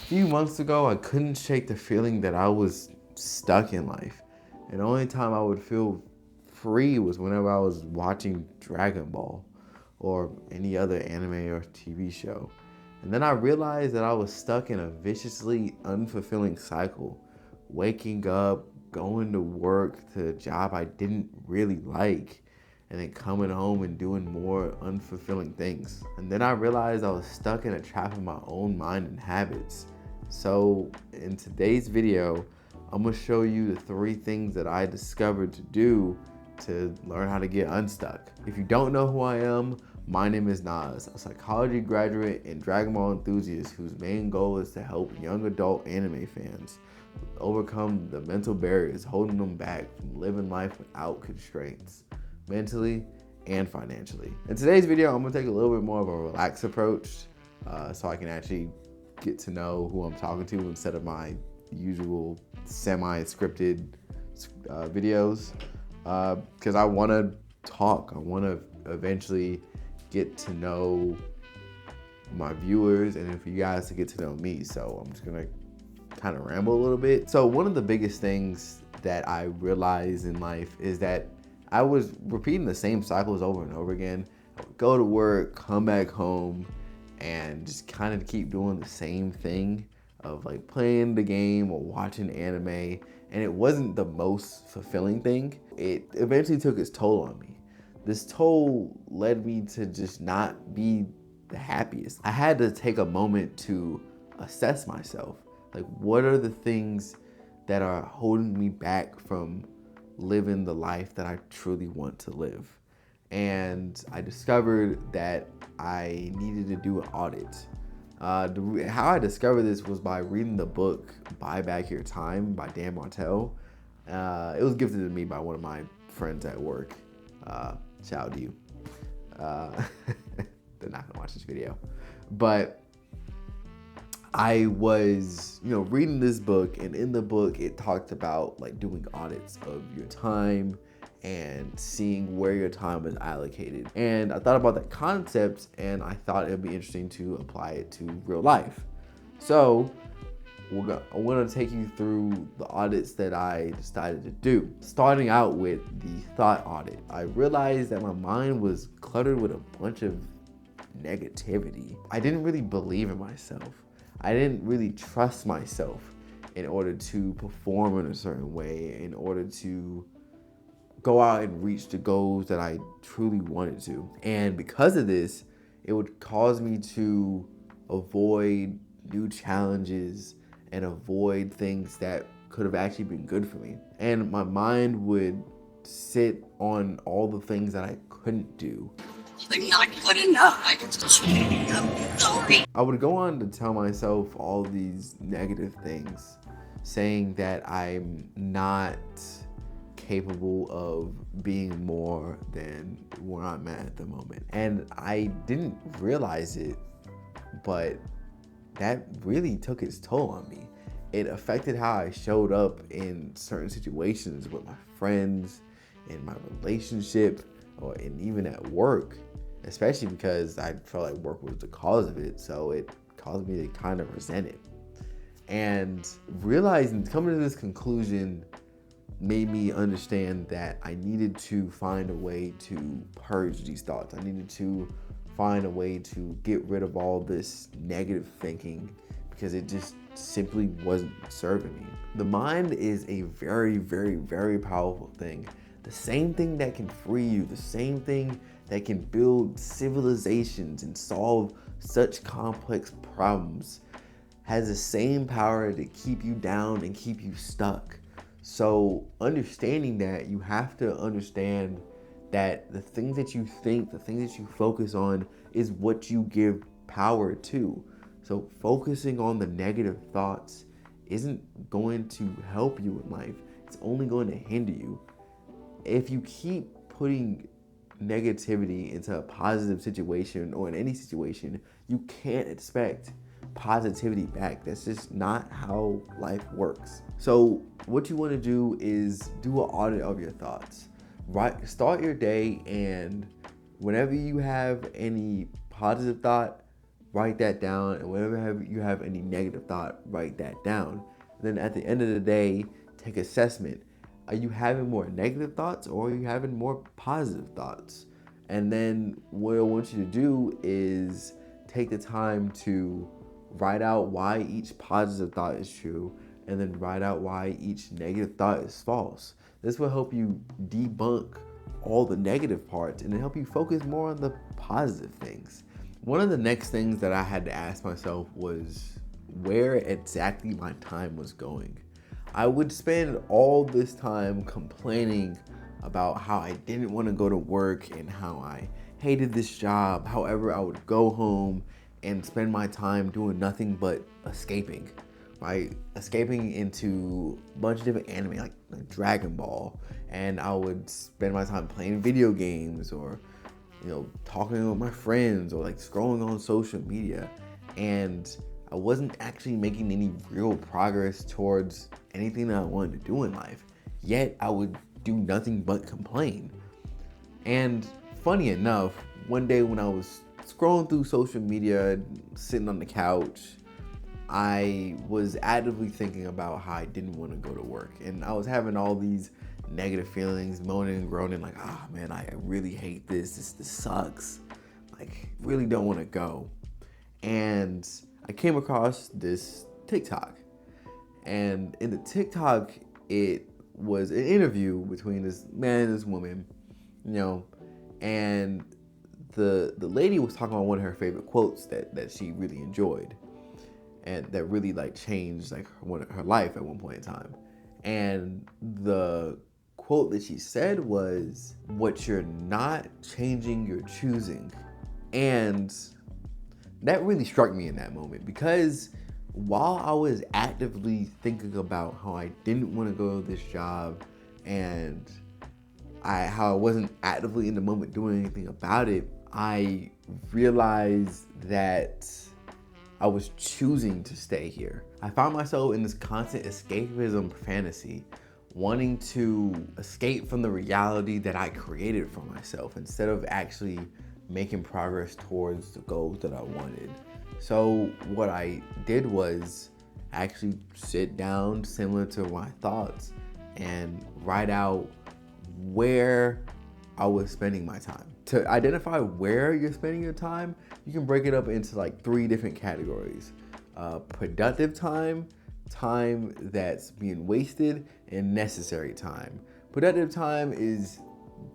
few months ago, I couldn't shake the feeling that I was stuck in life. And the only time I would feel free was whenever I was watching Dragon Ball or any other anime or TV show. And then I realized that I was stuck in a viciously unfulfilling cycle. Waking up, going to work to a job I didn't really like, and then coming home and doing more unfulfilling things. And then I realized I was stuck in a trap of my own mind and habits. So in today's video, I'm gonna show you the 3 things that I discovered to do to learn how to get unstuck. If you don't know who I am, my name is Nas, a psychology graduate and Dragon Ball enthusiast whose main goal is to help young adult anime fans overcome the mental barriers holding them back from living life without constraints, mentally and financially. In today's video, I'm gonna take a little bit more of a relaxed approach so I can actually get to know who I'm talking to instead of my usual semi-scripted videos, because I want to talk. I want to eventually get to know my viewers and for you guys to get to know me. So I'm just gonna kind of ramble a little bit. So one of the biggest things that I realized in life is that I was repeating the same cycles over and over again. I would go to work, come back home, and just kind of keep doing the same thing of like playing the game or watching anime. And it wasn't the most fulfilling thing. It eventually took its toll on me. This toll led me to just not be the happiest. I had to take a moment to assess myself. Like, what are the things that are holding me back from living the life that I truly want to live? And I discovered that I needed to do an audit. How I discovered this was by reading the book Buy Back Your Time by Dan Martell. It was gifted to me by one of my friends at work. Shout out to you. They're not gonna watch this video. But I was, reading this book, and in the book it talked about like doing audits of your time and seeing where your time is allocated. And I thought about that concept and I thought it'd be interesting to apply it to real life. So I want to take you through the audits that I decided to do. Starting out with the thought audit. I realized that my mind was cluttered with a bunch of negativity. I didn't really believe in myself. I didn't really trust myself in order to perform in a certain way, in order to go out and reach the goals that I truly wanted to. And because of this, it would cause me to avoid new challenges and avoid things that could have actually been good for me. And my mind would sit on all the things that I couldn't do. You're not good enough. I'm sorry. I would go on to tell myself all these negative things, saying that I'm not capable of being more than where I'm at the moment. And I didn't realize it, but that really took its toll on me. It affected how I showed up in certain situations with my friends, in my relationship, and even at work, especially because I felt like work was the cause of it. So it caused me to kind of resent it. And coming to this conclusion made me understand that I needed to find a way to purge these thoughts. I needed to find a way to get rid of all this negative thinking because it just simply wasn't serving me. The mind is a very, very, very powerful thing. The same thing that can free you, the same thing that can build civilizations and solve such complex problems has the same power to keep you down and keep you stuck. So understanding that, you have to understand that the things that you think, the things that you focus on is what you give power to. So focusing on the negative thoughts isn't going to help you in life. It's only going to hinder you. If you keep putting negativity into a positive situation or in any situation, you can't expect positivity back. That's just not how life works. So what you want to do is do an audit of your thoughts. Start your day, and whenever you have any positive thought, write that down, and whenever you have any negative thought, write that down. And then at the end of the day, take assessment. Are you having more negative thoughts or are you having more positive thoughts? And then what I want you to do is take the time to write out why each positive thought is true, and then write out why each negative thought is false. This will help you debunk all the negative parts and help you focus more on the positive things. One of the next things that I had to ask myself was where exactly my time was going. I would spend all this time complaining about how I didn't want to go to work and how I hated this job. However, I would go home and spend my time doing nothing but escaping, right? Escaping into a bunch of different anime like Dragon Ball. And I would spend my time playing video games or, talking with my friends or like scrolling on social media. And I wasn't actually making any real progress towards anything that I wanted to do in life. Yet I would do nothing but complain. And funny enough, one day when I was scrolling through social media, sitting on the couch, I was actively thinking about how I didn't want to go to work. And I was having all these negative feelings, moaning and groaning, like, man, I really hate this. This sucks. Like, really don't want to go. And I came across this TikTok. And in the TikTok, it was an interview between this man and this woman, and the lady was talking about one of her favorite quotes that she really enjoyed and that really like changed like her life at one point in time. And the quote that she said was, "What you're not changing, you're choosing." And that really struck me in that moment, because while I was actively thinking about how I didn't want to go to this job and how I wasn't actively in the moment doing anything about it, I realized that I was choosing to stay here. I found myself in this constant escapism fantasy, wanting to escape from the reality that I created for myself instead of actually making progress towards the goals that I wanted. So what I did was actually sit down, similar to my thoughts, and write out where I was spending my time. To identify where you're spending your time, you can break it up into like 3 different categories. Productive time, time that's being wasted, and necessary time. Productive time is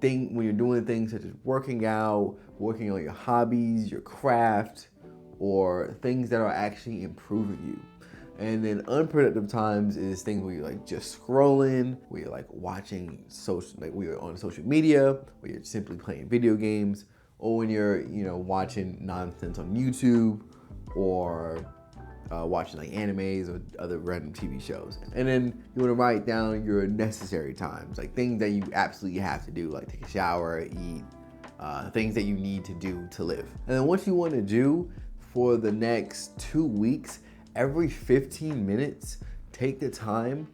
when you're doing things such as working out, working on your hobbies, your craft, or things that are actually improving you. And then unproductive times is things where you're like just scrolling, where you're like watching where you're on social media, where you're simply playing video games, or when you're, watching nonsense on YouTube, or watching like animes or other random TV shows. And then you want to write down your necessary times, like things that you absolutely have to do, like take a shower, eat, things that you need to do to live. And then what you want to do for the next 2 weeks, every 15 minutes, take the time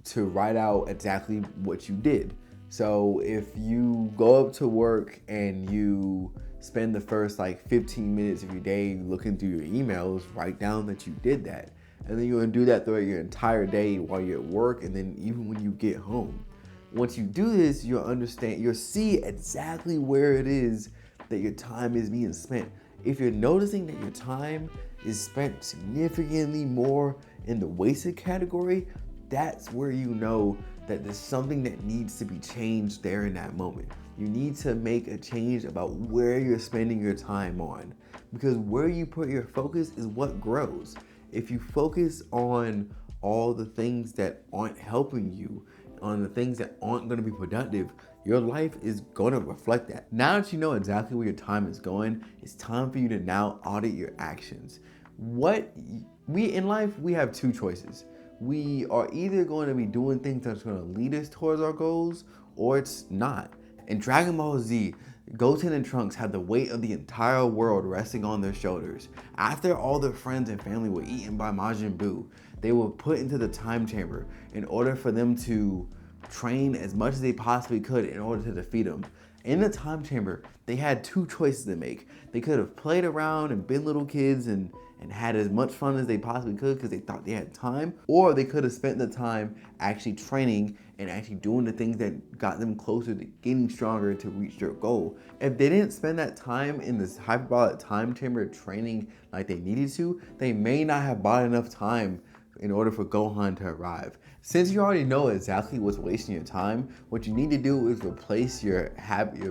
to write out exactly what you did. So if you go up to work and you spend the first like 15 minutes of your day looking through your emails, write down that you did that. And then you're gonna do that throughout your entire day while you're at work, and then even when you get home. Once you do this, you'll see exactly where it is that your time is being spent. If you're noticing that your time is spent significantly more in the wasted category, that's where you know that there's something that needs to be changed there in that moment. You need to make a change about where you're spending your time on, because where you put your focus is what grows. If you focus on all the things that aren't helping you, on the things that aren't going to be productive, your life is going to reflect that. Now that you know exactly where your time is going, it's time for you to now audit your actions. In life, we have 2 choices. We are either going to be doing things that's going to lead us towards our goals, or it's not. In Dragon Ball Z, Goten and Trunks had the weight of the entire world resting on their shoulders. After all their friends and family were eaten by Majin Buu, they were put into the time chamber in order for them to train as much as they possibly could in order to defeat him. In the time chamber, they had two choices to make. They could have played around and been little kids and had as much fun as they possibly could because they thought they had time, or they could have spent the time actually training and actually doing the things that got them closer to getting stronger to reach their goal. If they didn't spend that time in this hyperbolic time chamber training like they needed to, they may not have bought enough time in order for Gohan to arrive. Since you already know exactly what's wasting your time, what you need to do is replace your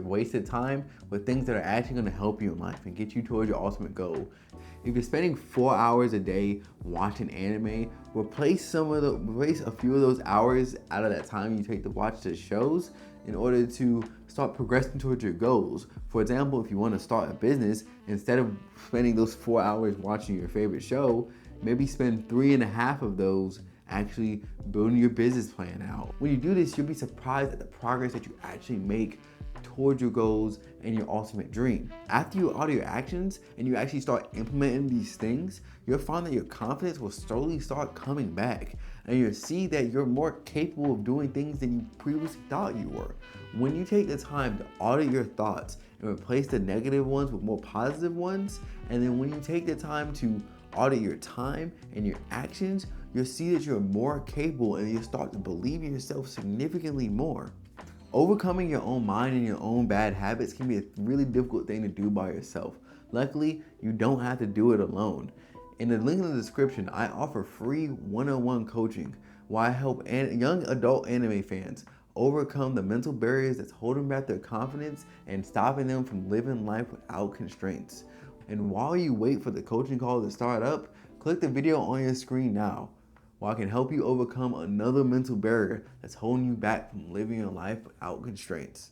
wasted time with things that are actually going to help you in life and get you towards your ultimate goal. If you're spending 4 hours a day watching anime, replace a few of those hours out of that time you take to watch the shows in order to start progressing towards your goals. For example, if you want to start a business, instead of spending those 4 hours watching your favorite show, maybe spend 3.5 of those actually building your business plan out. When you do this, you'll be surprised at the progress that you actually make towards your goals and your ultimate dream. After you auto your actions and you actually start implementing these things, you'll find that your confidence will slowly start coming back, and you'll see that you're more capable of doing things than you previously thought you were. When you take the time to audit your thoughts and replace the negative ones with more positive ones, and then when you take the time to audit your time and your actions, you'll see that you're more capable and you'll start to believe in yourself significantly more. Overcoming your own mind and your own bad habits can be a really difficult thing to do by yourself. Luckily, you don't have to do it alone. In the link in the description, I offer free one-on-one coaching where I help young adult anime fans overcome the mental barriers that's holding back their confidence and stopping them from living life without constraints. And while you wait for the coaching call to start up, click the video on your screen now, where I can help you overcome another mental barrier that's holding you back from living your life without constraints.